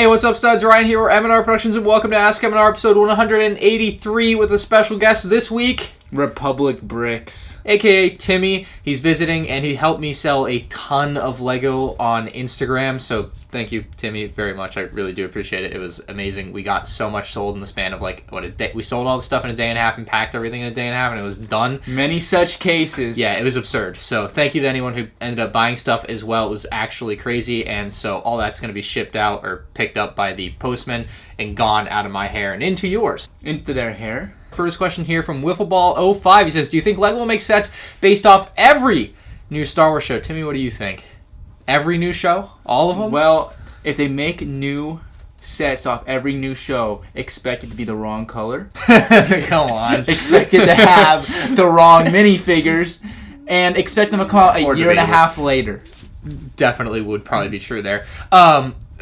Hey, what's up, studs? Ryan here, we're M&R Productions, and welcome to Ask M&R episode 183 with a special guest this week. Republic Bricks. AKA Timmy. He's visiting, and he helped me sell a ton of Lego on Instagram, so thank you, Timmy, very much. I really do appreciate it. It was amazing. We got so much sold in the span of, a day. We sold all the stuff in a day and a half and packed everything in a day and a half, and it was done. Many such cases. Yeah, it was absurd. So thank you to anyone who ended up buying stuff as well. It was actually crazy, and so all that's going to be shipped out or picked up by the postman and gone out of my hair and into yours. Into their hair? First question here from Wiffleball05. He says, do you think LEGO will make sets based off every new Star Wars show? Timmy, what do you think? Every new show? All of them? Well, if they make new sets off every new show, expect it to be the wrong color. Come on. Expect it to have the wrong minifigures. And expect them to come out a year and a half later. Definitely would probably be true there.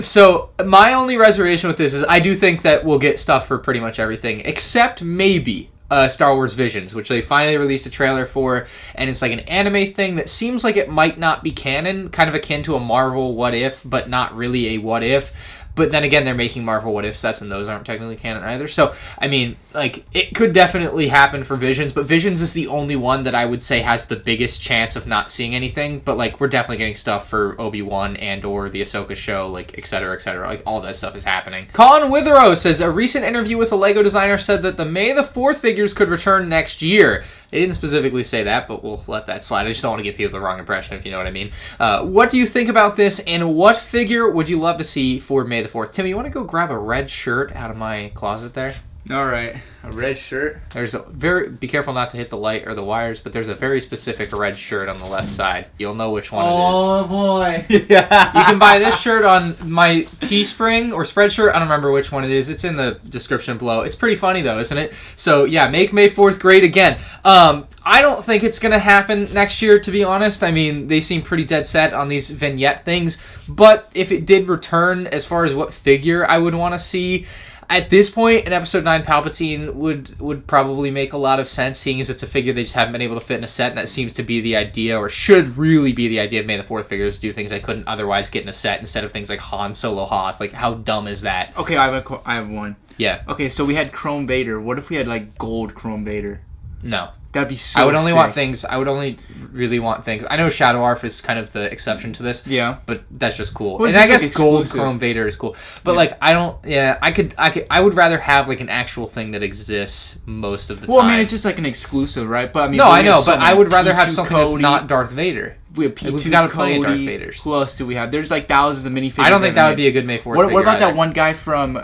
So my only reservation with this is I do think that we'll get stuff for pretty much everything, except maybe Star Wars Visions, which they finally released a trailer for, and it's like an anime thing that seems like it might not be canon, kind of akin to a Marvel What If, but not really a What If. But then again, they're making Marvel What If sets, and those aren't technically canon either. So, I mean, it could definitely happen for Visions, but Visions is the only one that I would say has the biggest chance of not seeing anything. But, we're definitely getting stuff for Obi-Wan and or the Ahsoka show, et cetera, et cetera. All that stuff is happening. Colin Witherow says, a recent interview with a LEGO designer said that the May the 4th figures could return next year. They didn't specifically say that, but we'll let that slide. I just don't want to give people the wrong impression, if you know what I mean. What do you think about this, and what figure would you love to see for May the 4th? Timmy, you want to go grab a red shirt out of my closet there? All right, a red shirt. There's be careful not to hit the light or the wires, but there's a very specific red shirt on the left side. You'll know which one it is. Oh boy! Yeah. You can buy this shirt on my Teespring or Spreadshirt. I don't remember which one it is. It's in the description below. It's pretty funny though, isn't it? So yeah, make May 4th great again. I don't think it's gonna happen next year, to be honest. I mean, they seem pretty dead set on these vignette things, but if it did return, as far as what figure I would want to see. At this point, an Episode 9 Palpatine would probably make a lot of sense, seeing as it's a figure they just haven't been able to fit in a set, and that seems to be the idea, or should really be the idea of May the 4th figures, do things I couldn't otherwise get in a set instead of things like Han Solo Hoth. How dumb is that? Okay, I have one. Yeah. Okay, so we had Chrome Vader. What if we had, gold Chrome Vader? No. That'd be so I would only sick. want things. I would only really want things. I know Shadow Arf is kind of the exception to this. Yeah. But that's just cool. Well, and I guess gold exclusive. Chrome Vader is cool. But I don't. Yeah, I would rather have an actual thing that exists most of the time. Well, I mean, it's just an exclusive, right? But I mean, no, I know, but I would rather have P2 something Cody. that's not Darth Vader. We have P2 We've got Cody. plenty of Darth Vaders. Who else do we have? There's thousands of minifigures. I don't think that would be a good May 4th figure What about either. that one guy from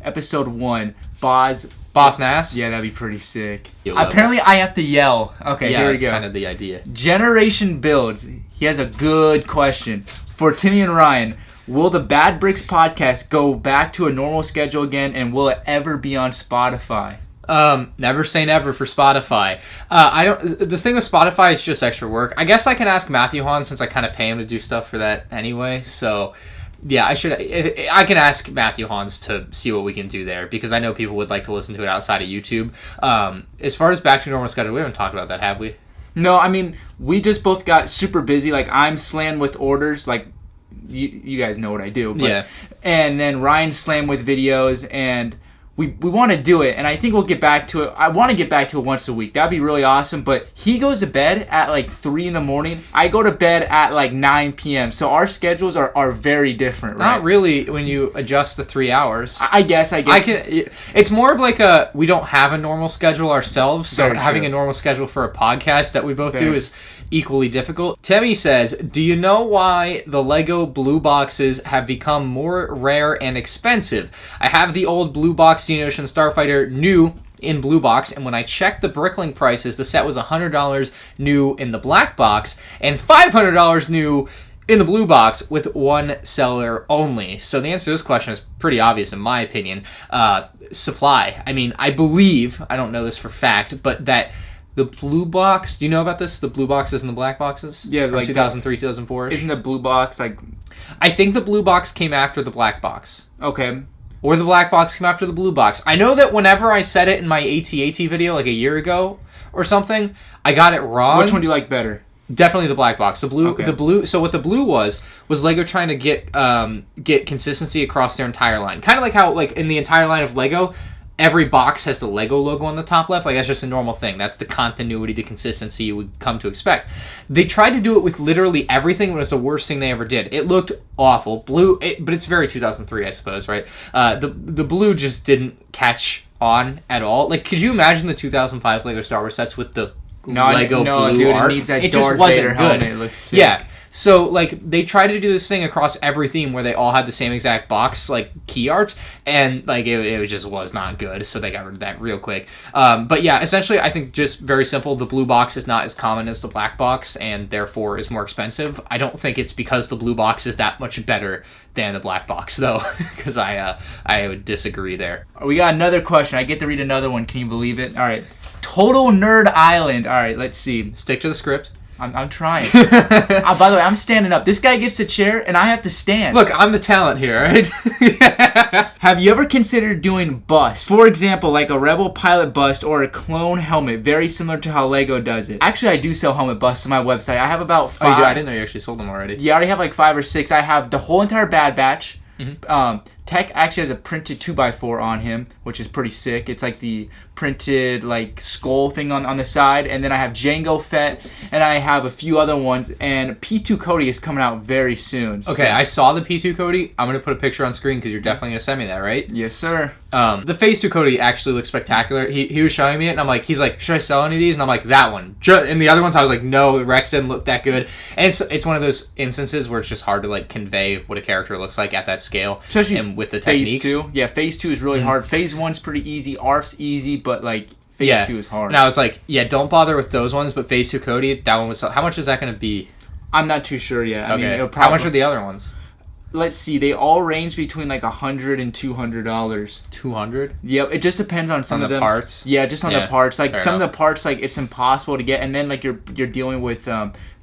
Episode 1, Boss Nass? Yeah, that'd be pretty sick. Apparently, I have to yell. Okay, yeah, here we that's go. kind of the idea. Generation Builds. He has a good question. For Timmy and Ryan, will the Bad Bricks podcast go back to a normal schedule again, and will it ever be on Spotify? Never say never for Spotify. The thing with Spotify is just extra work. I guess I can ask Matthew Hahn, since I kind of pay him to do stuff for that anyway, so... Yeah, I can ask Matthew Hans to see what we can do there, because I know people would like to listen to it outside of YouTube. As far as back to normal schedule, we haven't talked about that, have we? No, I mean, we just both got super busy. I'm slammed with orders. You guys know what I do. But, yeah. And then Ryan's slammed with videos, and we want to do it, and I think we'll get back to it. I want to get back to it once a week. That'd be really awesome, but he goes to bed at 3 in the morning. I go to bed at 9 p.m., so our schedules are very different, right? Not really when you adjust the 3 hours. I guess. It's more of we don't have a normal schedule ourselves, so Very having true. a normal schedule for a podcast that we both Very. do is equally difficult. Timmy says, do you know why the LEGO blue boxes have become more rare and expensive? I have the old blue box Teen Ocean Starfighter new in blue box, and when I checked the Bricklink prices, the set was $100 new in the black box and $500 new in the blue box with one seller only. So the answer to this question is pretty obvious in my opinion. Supply. I mean, I believe, I don't know this for fact, but that the blue box, do you know about this? The blue boxes and the black boxes? Yeah, from 2003, 2004. Isn't the blue box I think the blue box came after the black box. Okay. Or the black box came after the blue box. I know that whenever I said it in my AT-AT video a year ago or something, I got it wrong. Which one do you like better? Definitely the black box. The blue, Okay. the blue. So what the blue was Lego trying to get consistency across their entire line. Kind of like how like in the entire line of Lego, every box has the Lego logo on the top left. Like that's just a normal thing. That's the continuity, the consistency you would come to expect. They tried to do it with literally everything, but it was the worst thing they ever did. It looked awful. Blue, but it's very 2003, I suppose, right? The blue just didn't catch on at all. Like, could you imagine the 2005 Lego Star Wars sets with the Lego blue dude, art? it needs that It Darth just wasn't Vader good. helmet. It looks sick. Yeah. So, like, they tried to do this thing across every theme where they all had the same exact box, like, key art, and, like, it just was not good, so they got rid of that real quick. But, yeah, essentially, I think just very simple, the blue box is not as common as the black box, and therefore is more expensive. I don't think it's because the blue box is that much better than the black box, though, because I would disagree there. We got another question. I get to read another one. Can you believe it? All right. Total Nerd Island. All right, let's see. Stick to the script. I'm trying. By the way, I'm standing up. This guy gets a chair, and I have to stand. Look, I'm the talent here, right? Have you ever considered doing busts? For example, like a Rebel pilot bust or a clone helmet, very similar to how Lego does it. Actually, I do sell helmet busts on my website. I have about 5. Oh, you do? I didn't know you actually sold them already. Yeah, I already have like 5 or 6. I have the whole entire Bad Batch. Tech actually has a printed 2x4 on him, which is pretty sick. It's like the printed like skull thing on the side, and then I have Jango Fett, and I have a few other ones, and P2 Cody is coming out very soon. Okay, I saw the P2 Cody. I'm going to put a picture on screen because you're definitely going to send me that, right? Yes, sir. The Phase 2 Cody actually looks spectacular. He was showing me it, and I'm like, he's like, should I sell any of these? And I'm like, that one. And the other ones, I was like, no, Rex didn't look that good. And it's one of those instances where it's just hard to like convey what a character looks like at that scale, Especially and with the Phase techniques. 2. Yeah, Phase 2 is really hard. Phase 1's pretty easy. ARF's easy, but like Phase 2 is hard. And I was like, yeah, don't bother with those ones, but Phase 2 Cody, that one was... How much is that going to be? I'm not too sure yet. I mean, Okay. it'll How probably, much are the other ones? Let's see. They all range between like $100 and $200. 200? Yep, it just depends on some On of the them. parts? Yeah, just on Yeah, the parts. Like fair some enough. of the parts, like it's impossible to get, and then like you're dealing with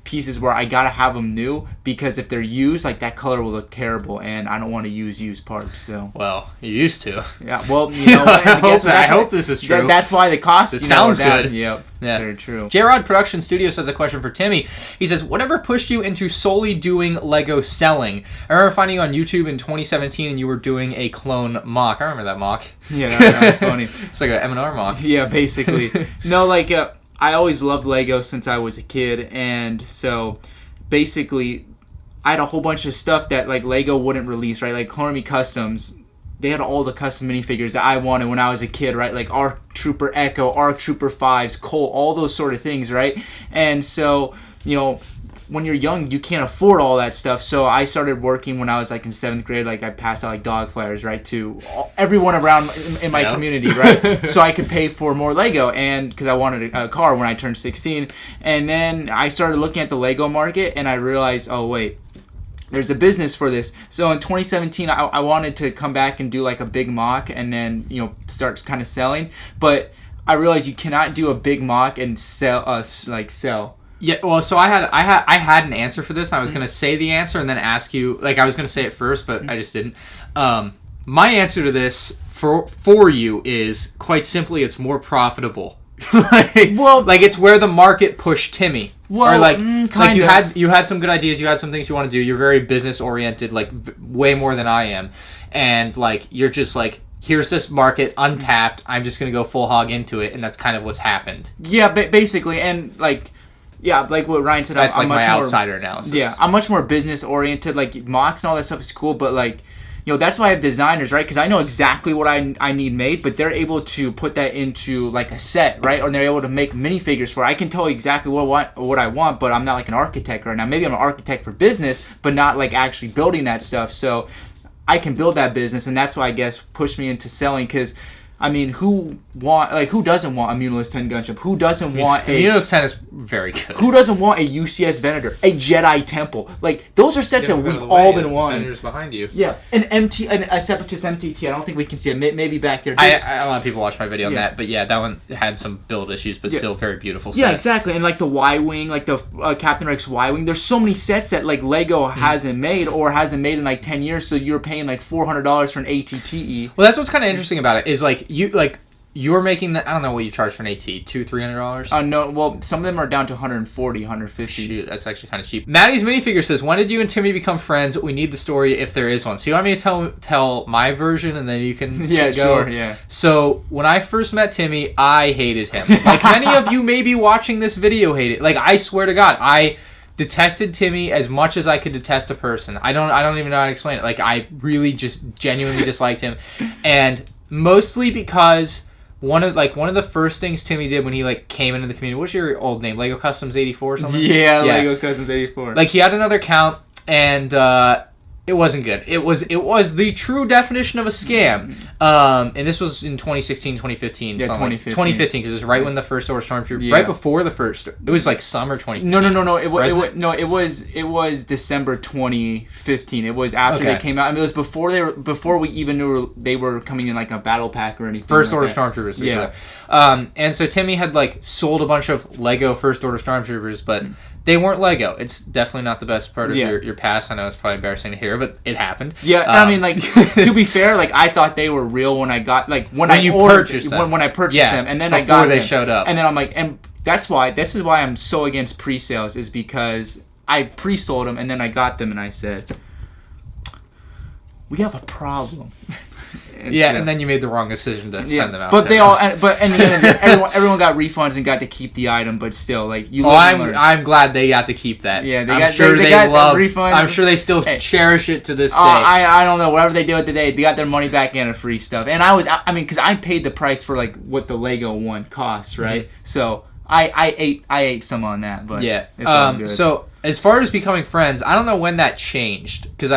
pieces where I gotta have them new because if they're used, like that color will look terrible, and I don't want to use used parts. So Well, you used to. yeah, well, you know, what, and guess what? I That's hope why- this is true. That's why the cost. It you know, sounds are down. good. Yep. Yeah. Very true. J-Rod Production Studios has a question for Timmy. He says, whatever pushed you into solely doing Lego selling? I remember finding you on YouTube in 2017 and you were doing a clone mock. I remember that mock. Yeah, that was funny. It's like an M&R mock. Yeah, basically. No, like I always loved Lego since I was a kid, and so basically I had a whole bunch of stuff that like Lego wouldn't release, right? Like Clone Me Customs, they had all the custom minifigures that I wanted when I was a kid, right? Like ARC Trooper Echo, ARC Trooper 5s, Colt, all those sort of things, right? And so, you know, when you're young, you can't afford all that stuff. So I started working when I was like in 7th grade. Like I passed out like dog flyers, right, to everyone around in my community, right? So I could pay for more Lego, and because I wanted a car when I turned 16. And then I started looking at the Lego market, and I realized, oh wait, there's a business for this. So in 2017, I wanted to come back and do like a big mock, and then start kind of selling. But I realized you cannot do a big mock and sell. Yeah, well, so I had an answer for this. And I was going to say the answer and then ask you, like I was going to say it first, but I just didn't. My answer to this for you is quite simply it's more profitable. like it's where the market pushed Timmy. Well, or like kind of. you had some good ideas, you had some things you want to do. You're very business oriented, like way more than I am. And like you're just like, here's this market untapped. I'm just going to go full hog into it, and that's kind of what's happened. Yeah, basically, and like like what Ryan said, That's I'm like much my more, outsider analysis. Yeah, I'm much more business oriented. Like mocks and all that stuff is cool, but like that's why I have designers, right? Because I know exactly what I need made, but they're able to put that into like a set, right? Or they're able to make minifigures for it. I can tell you exactly what I want, but I'm not like an architect right now. Maybe I'm an architect for business, but not like actually building that stuff. So I can build that business, and that's why I guess pushed me into selling. Because I mean, who doesn't want a Munilus 10 gunship? Who doesn't want the Munilus 10 is very good. Who doesn't want a UCS Venator, a Jedi Temple? Like those are sets that we've all been wanting. Venator's behind you. Yeah, a Separatist MTT. I don't think we can see it. Maybe back there. A lot of people watch my video on that, but yeah, that one had some build issues, but still very beautiful set. Yeah, exactly. And like the Y-Wing, like the Captain Rex Y-Wing, there's so many sets that like Lego hasn't made or hasn't made in like 10 years, so you're paying like $400 for an ATTE. Well, that's what's kind of interesting about it is like you're making I don't know what you charge for an AT, $200-$300. No, well, some of them are down to 140, 150. Shoot, that's actually kind of cheap. Maddie's Minifigure says, when did you and Timmy become friends? We need the story if there is one. So you want me to tell my version and then you can yeah, go? Sure, yeah. So when I first met Timmy, I hated him. Like many of you maybe watching this video hate it. Like I swear to God, I detested Timmy as much as I could detest a person. I don't even know how to explain it. Like I really just genuinely disliked him, and mostly because one of the first things Timmy did when he like came into the community. What's your old name? LEGO Customs 84 or something? Yeah, LEGO Customs 84. Like he had another account and it wasn't good. It was the true definition of a scam. And this was in 2016, 2015. Yeah, 2015 because it was right when the first Order Stormtrooper, right before the first. It was like summer 2015. No. It was December 2015. It was after they came out. I mean, it was before we even knew they were coming in like a battle pack or anything. First like Order that. Stormtroopers. Yeah. And so Timmy had like sold a bunch of Lego First Order Stormtroopers, but they weren't Lego. It's definitely not the best part of your past. I know it's probably embarrassing to hear, but it happened. Yeah, I mean, like to be fair, like I thought they were real when I got when I purchased them. When I purchased them, and then I got before they them. showed up, and then I'm like, and this is why I'm so against pre-sales, is because I pre-sold them and then I got them and I said, we have a problem. And then you made the wrong decision to send them out. But in the end, everyone got refunds and got to keep the item. But still, like you. I'm glad they got to keep that. Yeah, I'm sure they love refunds. I'm sure they still cherish it to this day. I don't know, whatever they do with the day, they got their money back and free stuff. And I mean, because I paid the price for like what the Lego one costs, right? Mm-hmm. So I ate some on that, but yeah. It's all good. So as far as becoming friends, I don't know when that changed because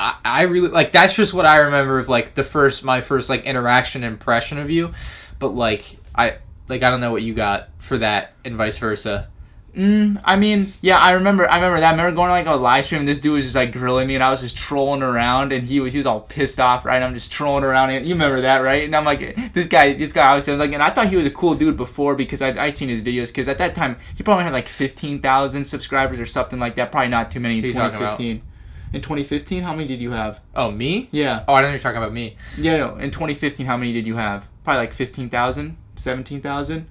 I really like that's just what I remember of like my first like interaction impression of you, but like I don't know what you got for that and vice versa. I mean, yeah, I remember that. I remember going to like a live stream and this dude was just like grilling me and I was just trolling around and he was all pissed off, right? I'm just trolling around and you remember that, right? And I'm like, this guy obviously like, and I thought he was a cool dude before because I'd seen his videos because at that time he probably had like 15,000 subscribers or something like that. Probably not too many in 2015. In 2015, how many did you have? Oh, me? Yeah. Oh, I didn't know you're talking about me. Yeah, no. In 2015, how many did you have? Probably like 15,000, 17,000.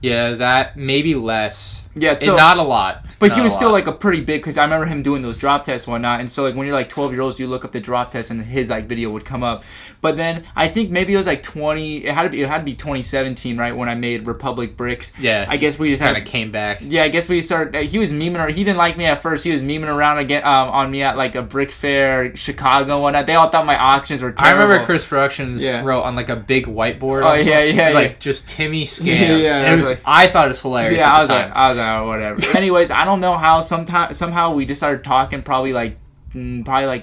Yeah, that maybe less. Yeah, so not a lot. But he was still like a pretty big, because I remember him doing those drop tests and whatnot. And so like when you're like 12-year-olds, you look up the drop test and his like video would come up. But then I think maybe it was like 20. It had to be 2017, right, when I made Republic Bricks. Yeah. I guess we just kind of came back. Yeah, I guess we started. He was memeing. He didn't like me at first. He was memeing around again on me at like a brick fair, Chicago, and whatnot. They all thought my auctions were terrible. I remember Chris Productions wrote on like a big whiteboard. Oh yeah. It was like just Timmy scams. Yeah. And it was, I thought it was hilarious. Yeah, at I the time. was like, oh, whatever. Anyways, I don't know how somehow we just started talking probably like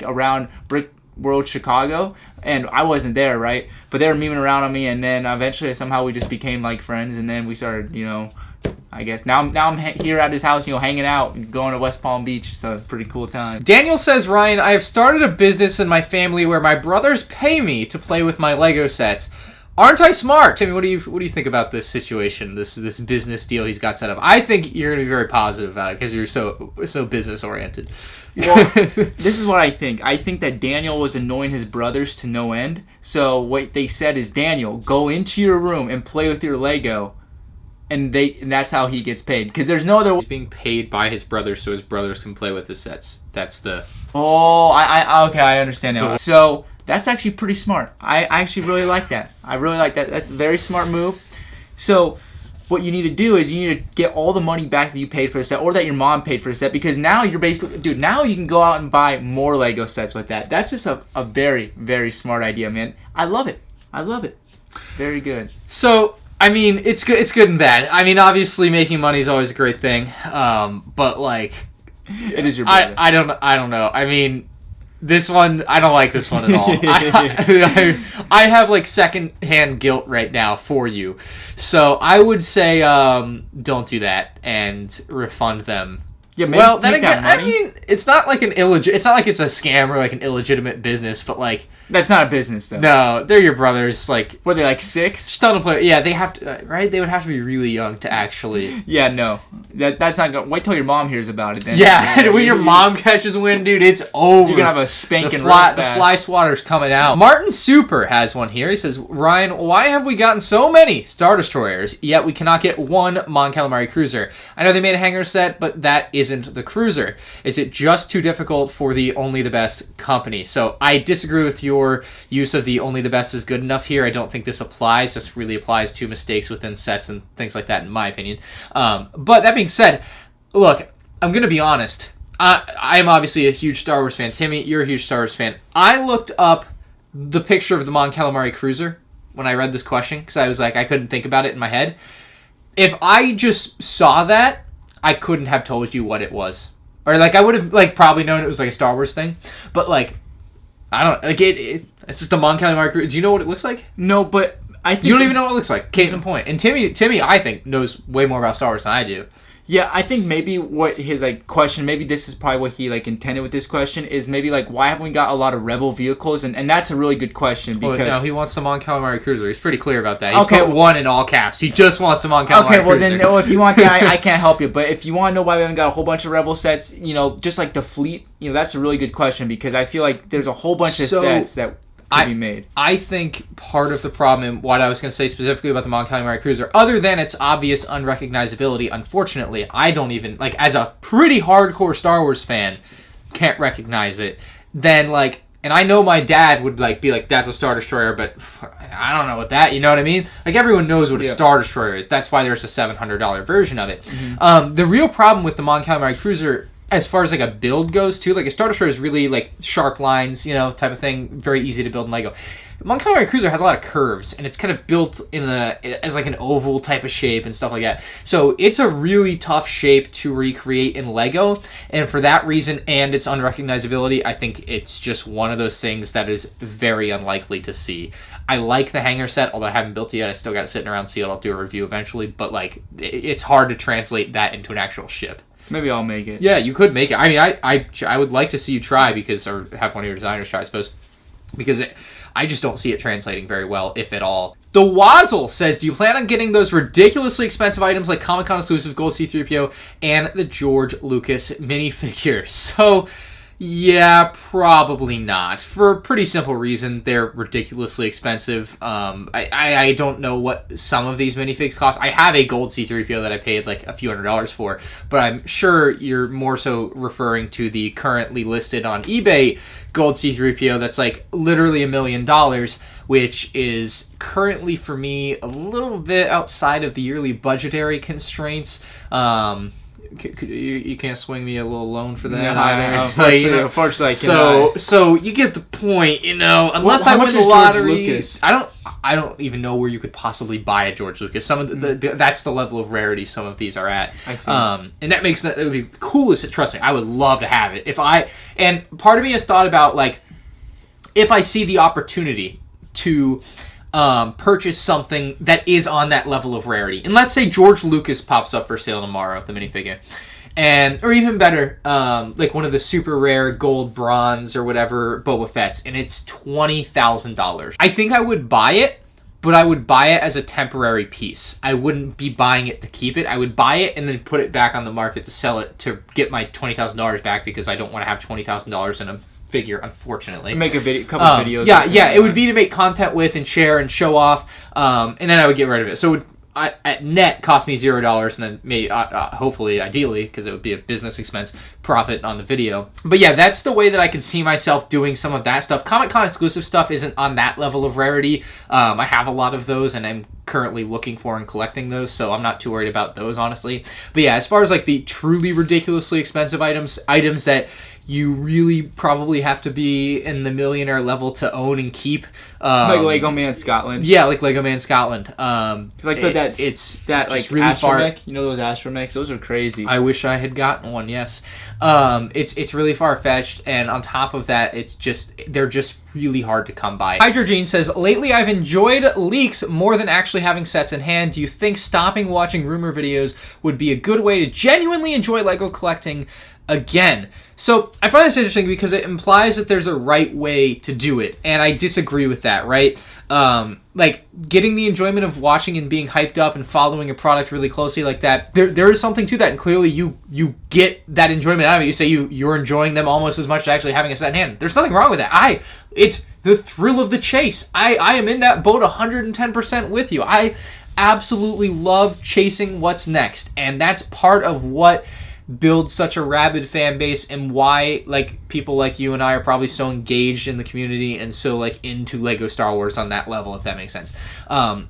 around Brick World Chicago, and I wasn't there, right? But they were memeing around on me, and then eventually somehow we just became like friends, and then we started, I guess now I'm here at his house, hanging out, going to West Palm Beach. So it's a pretty cool time. Daniel says, Ryan, I have started a business in my family where my brothers pay me to play with my Lego sets. Aren't I smart? Timmy, what do you think about this situation, this business deal he's got set up? I think you're going to be very positive about it because you're so business oriented. Well, this is what I think. I think that Daniel was annoying his brothers to no end. So what they said is, Daniel, go into your room and play with your Lego, and that's how he gets paid. Because there's no other. He's being paid by his brothers so his brothers can play with his sets. That's the. Oh, okay, I understand now. So that's actually pretty smart. I actually really like that. I really like that. That's a very smart move. So what you need to do is you need to get all the money back that you paid for the set or that your mom paid for the set, because now you're basically, now you can go out and buy more Lego sets with that. That's just a very, very smart idea, man. I love it. Very good. So, I mean, it's good and bad. I mean, obviously making money is always a great thing. But like, it is your brother. I don't know. I mean, this one, I don't like this one at all. I have like second-hand guilt right now for you. So I would say don't do that and refund them. Yeah, then again, I mean, it's not like it's a scam or like an illegitimate business, but like That's not a business, though. No, they're your brothers. Like, Were they like 6? just tell them to play. Yeah, they have to, right? They would have to be really young to actually. Yeah, no. That's not going. Wait till your mom hears about it. Then. Yeah, and when your mom catches wind, dude, it's over. You're gonna have a spanking the real fast. The fly swatter's coming out. Martin Super has one here. He says, Ryan, why have we gotten so many Star Destroyers, yet we cannot get one Mon Calimari Cruiser? I know they made a hanger set, but that isn't the Cruiser. Is it just too difficult for the Only the Best company? So I disagree with your use of the Only the Best is good enough here. I don't think this applies. This really applies to mistakes within sets and things like that, in my opinion. But that being said, look, I'm going to be honest. I'm obviously a huge Star Wars fan. Timmy, you're a huge Star Wars fan. I looked up the picture of the Mon Calimari Cruiser when I read this question because I was like, I couldn't think about it in my head. If I just saw that, I couldn't have told you what it was. Or, like, I would have, like, probably known it was, like, a Star Wars thing. But, like, I don't... Like, it's just a Mon Calimari Cruiser. Do you know what it looks like? No, but I think... You don't even know what it looks like. Case in point. And Timmy, I think, knows way more about Star Wars than I do. Yeah, I think maybe what his like question, maybe this is probably what he like intended with this question, is maybe like why haven't we got a lot of Rebel vehicles? And that's a really good question because no, he wants the Mon Calimari Cruiser. He's pretty clear about that. He okay, put one in all caps. He just wants the Mon Calimari Cruiser. Okay, well then, if you want that, I can't help you. But if you want to know why we haven't got a whole bunch of Rebel sets, you know, just like the fleet, you know, that's a really good question because I feel like there's a whole bunch of sets that could be made. I think part of the problem, and what I was going to say specifically about the Mon Calimari Cruiser, other than its obvious unrecognizability, unfortunately, I don't even, like, as a pretty hardcore Star Wars fan, can't recognize it. Then, like, and I know my dad would, like, be like, that's a Star Destroyer, but I don't know what that, you know what I mean? Like, everyone knows what a Star Destroyer is. That's why there's a $700 version of it. Mm-hmm. The real problem with the Mon Calimari Cruiser, as far as like a build goes too, like a Star Destroyer is really like sharp lines, you know, type of thing, very easy to build in LEGO. Mon Calimari Cruiser has a lot of curves, and it's kind of built as like an oval type of shape and stuff like that. So it's a really tough shape to recreate in LEGO, and for that reason and its unrecognizability, I think it's just one of those things that is very unlikely to see. I like the hanger set, although I haven't built it yet. I still got it sitting around sealed. I'll do a review eventually, but like it's hard to translate that into an actual ship. Maybe I'll make it. Yeah, you could make it. I mean, I would like to see you try or have one of your designers try, I suppose, because I just don't see it translating very well, if at all. The Wazzle says, do you plan on getting those ridiculously expensive items like Comic-Con exclusive Gold C-3PO and the George Lucas minifigure? So, yeah, probably not. For a pretty simple reason, they're ridiculously expensive. I don't know what some of these minifigs cost. I have a gold C-3PO that I paid like a few $100s for, but I'm sure you're more so referring to the currently listed on eBay gold C-3PO that's like literally $1 million, which is currently for me a little bit outside of the yearly budgetary constraints. You can't swing me a little loan for that either. Unfortunately, I cannot. So you get the point, you know. Unless I win the lottery, I don't even know where you could possibly buy a George Lucas. Some of that's the level of rarity some of these are at. I see. And that makes it would be coolest. Trust me, I would love to have it. And part of me has thought about like if I see the opportunity to purchase something that is on that level of rarity. And let's say George Lucas pops up for sale tomorrow, the minifigure. Or even better, like one of the super rare gold, bronze, or whatever Boba Fett's, and it's $20,000. I think I would buy it, but I would buy it as a temporary piece. I wouldn't be buying it to keep it. I would buy it and then put it back on the market to sell it to get my $20,000 back because I don't want to have $20,000 in a figure, unfortunately. Make a couple of videos. Yeah, it would be to make content with and share and show off, and then I would get rid of it. So it would, at net, cost me $0, and then maybe, hopefully, ideally, because it would be a business expense, profit on the video. But yeah, that's the way that I could see myself doing some of that stuff. Comic-Con exclusive stuff isn't on that level of rarity. I have a lot of those, and I'm currently looking for and collecting those, so I'm not too worried about those, honestly. But yeah, as far as like the truly ridiculously expensive items that you really probably have to be in the millionaire level to own and keep. Like LEGO Man Scotland. Yeah, like LEGO Man Scotland. Like it's that like really astromech. You know those astromechs? Those are crazy. I wish I had gotten one. Yes. It's really far fetched, and on top of that, they're just really hard to come by. Hydrogene says, lately I've enjoyed leaks more than actually having sets in hand. Do you think stopping watching rumor videos would be a good way to genuinely enjoy LEGO collecting? again. So I find this interesting because it implies that there's a right way to do it, and I disagree with that, right? Like, getting the enjoyment of watching and being hyped up and following a product really closely like that, there is something to that, and clearly you get that enjoyment out of it. You say you're enjoying them almost as much as actually having a set in hand. There's nothing wrong with that. It's the thrill of the chase. I am in that boat 110% with you. I absolutely love chasing what's next, and that's part of what builds such a rabid fan base, and why like people like you and I are probably so engaged in the community and so like into Lego Star Wars on that level, if that makes sense.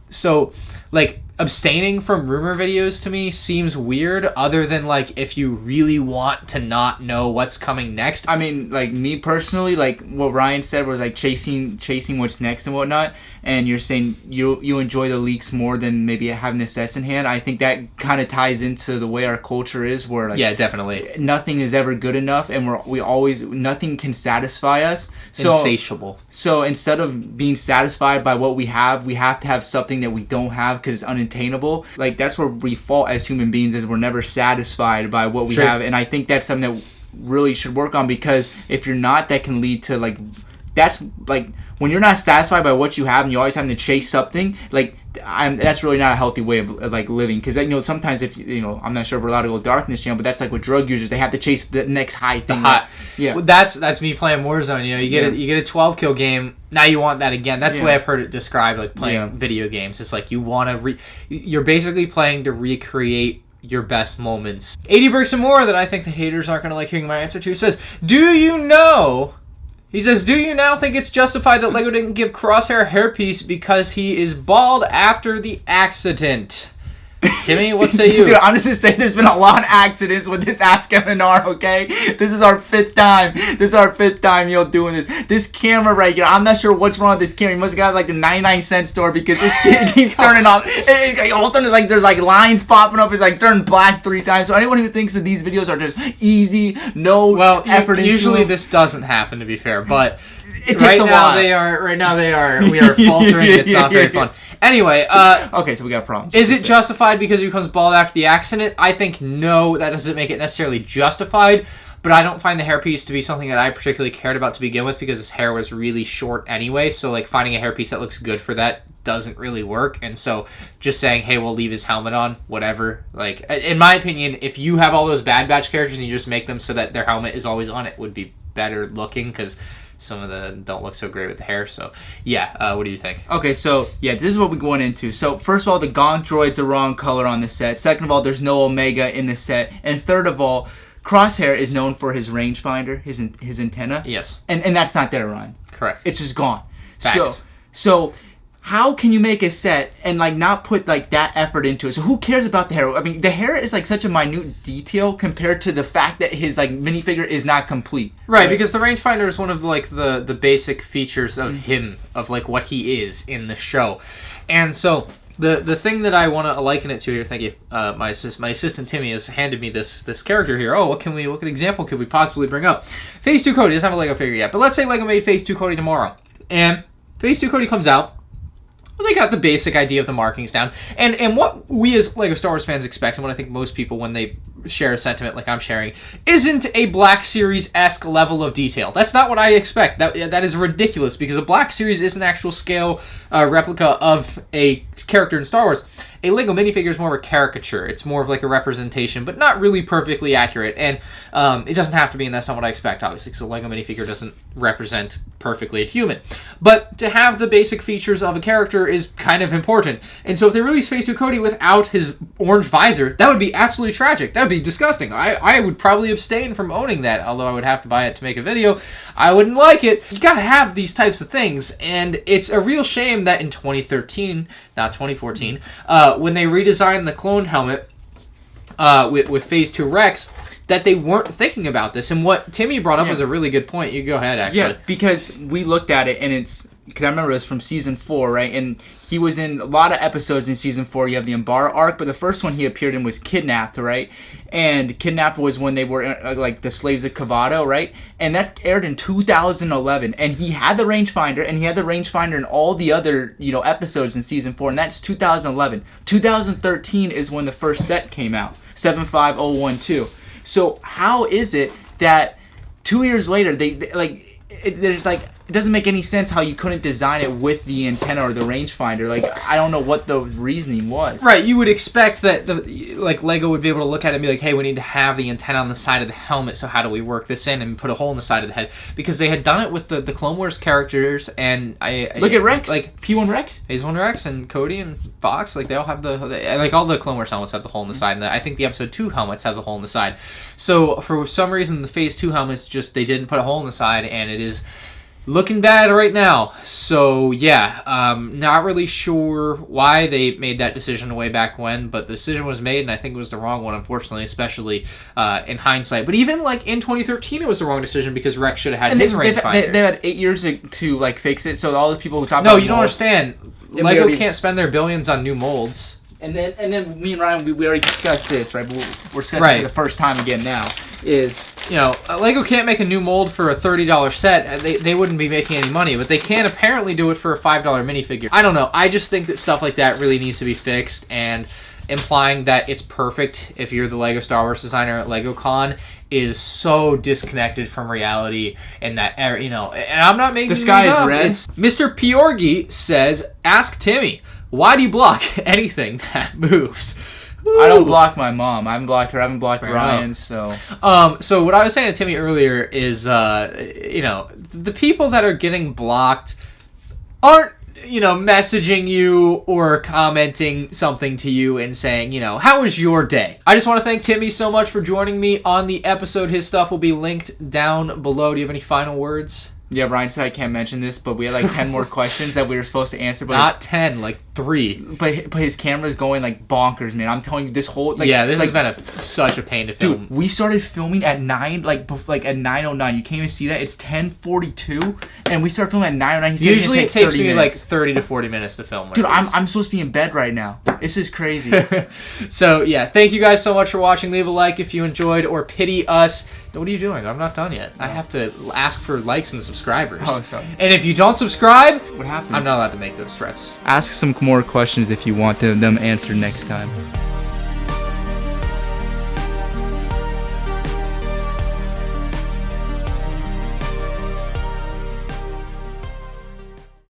So like abstaining from rumor videos to me seems weird, other than like if you really want to not know what's coming next. I mean, like me personally, like what Ryan said was like chasing what's next and whatnot, and you're saying you enjoy the leaks more than maybe having the sets in hand. I think that kind of ties into the way our culture is, where like, yeah, definitely, nothing is ever good enough, and we always, nothing can satisfy us. So insatiable. So instead of being satisfied by what we have to have something that we don't have because it's unattainable. Like that's where we fall as human beings, is we're never satisfied by what we have, and I think that's something that really should work on, because if you're not, that can lead to like, that's like when you're not satisfied by what you have and you're always having to chase something, like that's really not a healthy way of like living. Because sometimes if I'm not sure if we're allowed to go dark in this channel, but that's like with drug users, they have to chase the next high thing. Yeah, well, that's me playing Warzone. You get a 12 kill game, now you want that again. That's the way I've heard it described, like playing video games. It's like you want to you're basically playing to recreate your best moments. 80 bricks and more that I think the haters aren't going to like hearing my answer to says, he says, do you now think it's justified that LEGO didn't give Crosshair a hairpiece because he is bald after the accident? Timmy, what say you? Dude, I'm just going to say there's been a lot of accidents with this Ask M&R, okay? This is our fifth time. Doing this. This camera right here, I'm not sure what's wrong with this camera. You must have got like the 99-cent store, because it keeps turning off. All of a sudden, like, there's like lines popping up. It's like turned black 3 times. So anyone who thinks that these videos are just easy, no effort into usually them, this doesn't happen, to be fair, but it takes a while. Right now we are faltering. It's not very fun. Anyway, okay, so we got problems. Is it justified because he becomes bald after the accident? I think no, that doesn't make it necessarily justified, but I don't find the hairpiece to be something that I particularly cared about to begin with, because his hair was really short anyway, so like finding a hairpiece that looks good for that doesn't really work. And so just saying, hey, we'll leave his helmet on, whatever, like in my opinion, if you have all those Bad Batch characters and you just make them so that their helmet is always on, it would be better looking, because some of them don't look so great with the hair. So yeah, what do you think? Okay, so yeah, this is what we're going into. So first of all, the Gonk droid's the wrong color on the set. Second of all, there's no Omega in the set. And third of all, Crosshair is known for his rangefinder, his antenna. Yes. And that's not there, Ryan. Correct. It's just gone. Facts. So how can you make a set and like not put like that effort into it? So who cares about the hair? I mean, the hair is like such a minute detail compared to the fact that his like minifigure is not complete. Right, because the rangefinder is one of like the basic features of him, of like what he is in the show. And so the thing that I want to liken it to here, thank you, my assistant Timmy has handed me this character here. Oh, what example could we possibly bring up? Phase 2 Cody doesn't have a Lego figure yet, but let's say Lego made Phase 2 Cody tomorrow, and Phase 2 Cody comes out. Well, they got the basic idea of the markings down. And what we as LEGO Star Wars fans expect, and what I think most people, when they share a sentiment like I'm sharing, isn't a Black Series-esque level of detail. That's not what I expect. That is ridiculous, because a Black Series is an actual scale replica of a character in Star Wars. A LEGO minifigure is more of a caricature. It's more of like a representation, but not really perfectly accurate. And it doesn't have to be, and that's not what I expect, obviously, because a LEGO minifigure doesn't represent perfectly a human. But to have the basic features of a character is kind of important. And so if they release Phase 2 Cody without his orange visor, that would be absolutely tragic. That would be disgusting. I would probably abstain from owning that, although I would have to buy it to make a video. I wouldn't like it. You gotta have these types of things, and it's a real shame that in 2013, not 2014, when they redesigned the clone helmet with Phase 2 Rex, that they weren't thinking about this. And what Timmy brought up was a really good point. You go ahead, actually. Yeah, because we looked at it, and it's... Because I remember it was from Season 4, right? And he was in a lot of episodes in Season 4. You have the Embar arc, but the first one he appeared in was Kidnapped, right? And Kidnapped was when they were like the slaves of Cavado, right? And that aired in 2011. And he had the rangefinder, and he had the rangefinder in all the other, episodes in Season 4. And that's 2011. 2013 is when the first set came out, 75012. So how is it that 2 years later it doesn't make any sense how you couldn't design it with the antenna or the rangefinder. Like, I don't know what the reasoning was. Right, you would expect that LEGO would be able to look at it and be like, hey, we need to have the antenna on the side of the helmet, so how do we work this in and put a hole in the side of the head? Because they had done it with the Clone Wars characters, and Look at Rex, like P1 Rex, Phase 1 Rex and Cody and Fox, like they all have like all the Clone Wars helmets have the hole in the side, and I think the Episode 2 helmets have the hole in the side. So for some reason, the Phase 2 helmets they didn't put a hole in the side, and it is looking bad right now. So yeah, not really sure why they made that decision way back when, but the decision was made, and I think it was the wrong one, unfortunately, especially in hindsight. But even like in 2013, it was the wrong decision because Rex should have had his rangefinder. They've had 8 years to like fix it. So all the people who talk no, about you don't understand. LEGO can't spend their billions on new molds. And then me and Ryan, we already discussed this, right? But we're discussing it for the first time again now. LEGO can't make a new mold for a $30 set. They wouldn't be making any money, but they can apparently do it for a $5 minifigure. I don't know. I just think that stuff like that really needs to be fixed, and implying that it's perfect if you're the LEGO Star Wars designer at LEGOCon is so disconnected from reality, and that, and I'm not making the sky is red. Mr. Piorgi says, ask Timmy, why do you block anything that moves? Ooh. I don't block my mom. I haven't blocked her. I haven't blocked Ryan. So what I was saying to Timmy earlier is, the people that are getting blocked aren't, messaging you or commenting something to you and saying, how was your day? I just want to thank Timmy so much for joining me on the episode. His stuff will be linked down below. Do you have any final words? Yeah, Ryan said I can't mention this, but we had like 10 more questions that we were supposed to answer. But not 10, like 3. But his camera's going like bonkers, man. I'm telling you, this whole this has been such a pain to film. Dude, we started filming at 9, like at 9:09. You can't even see that. It's 10:42, and we started filming at 9:09. Usually it takes me like 30 to 40 minutes to film. Dude, I'm supposed to be in bed right now. This is crazy. So yeah, thank you guys so much for watching. Leave a like if you enjoyed, or pity us. What are you doing? I'm not done yet. I have to ask for likes and subscribers. Oh, sorry. And if you don't subscribe, what happens? I'm not allowed to make those threats. Ask some more questions if you want them answered next time.